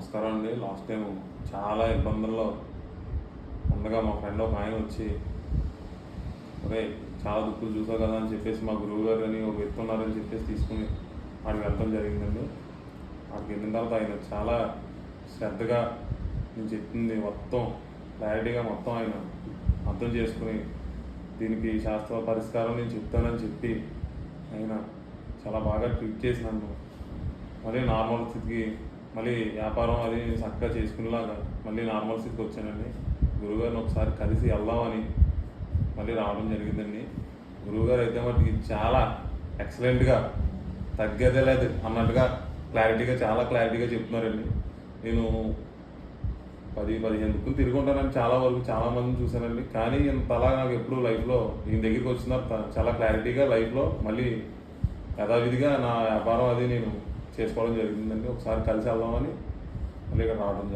నమస్కారం అండి. Last time చాలా ఇబ్బందుల్లో ఉండగా మా ఫ్రెండ్ ఒక ఆయన వచ్చి, ఒరే చాలా దుక్కులు చూసావు కదా అని చెప్పేసి మా గురువు గారు అని ఒక వ్యక్తి ఉన్నారని చెప్పేసి తీసుకుని ఆడికి వెళ్ళడం జరిగిందండి. ఆడికి వెళ్ళిన తర్వాత ఆయన చాలా శ్రద్ధగా నేను చెప్పింది మొత్తం క్లారిటీగా మొత్తం ఆయన అర్థం చేసుకుని దీనికి శాస్త్ర పరిష్కారం నేను చెప్తానని చెప్పి ఆయన చాలా బాగా ట్రీట్ చేసి నన్ను మళ్ళీ నార్మల్ స్థితికి, మళ్ళీ వ్యాపారం అది చక్కగా చేసుకునేలాగా మళ్ళీ నార్మల్ స్థితికి వచ్చానండి. గురువుగారిని ఒకసారి కలిసి వెళ్దామని మళ్ళీ రావడం జరిగిందండి. గురువుగారు అయితే మనకి చాలా ఎక్సలెంట్గా తగ్గేదే లేదు అన్నట్టుగా చాలా క్లారిటీగా చెప్తున్నారండి. నేను 10-15 దుక్కులు తిరిగి ఉంటానని చాలా వరకు చాలామందిని చూశానండి. కానీ ఇంతలా నాకు ఎప్పుడు లైఫ్లో ఈయన దగ్గరికి వచ్చిన చాలా క్లారిటీగా లైఫ్లో మళ్ళీ యథావిధిగా నా వ్యాపారం అది నేను చేసుకోవడం జరిగిందండి. ఒకసారి కలిసి వెళ్దామని మళ్ళీ ఇక్కడ రావడం జరిగింది.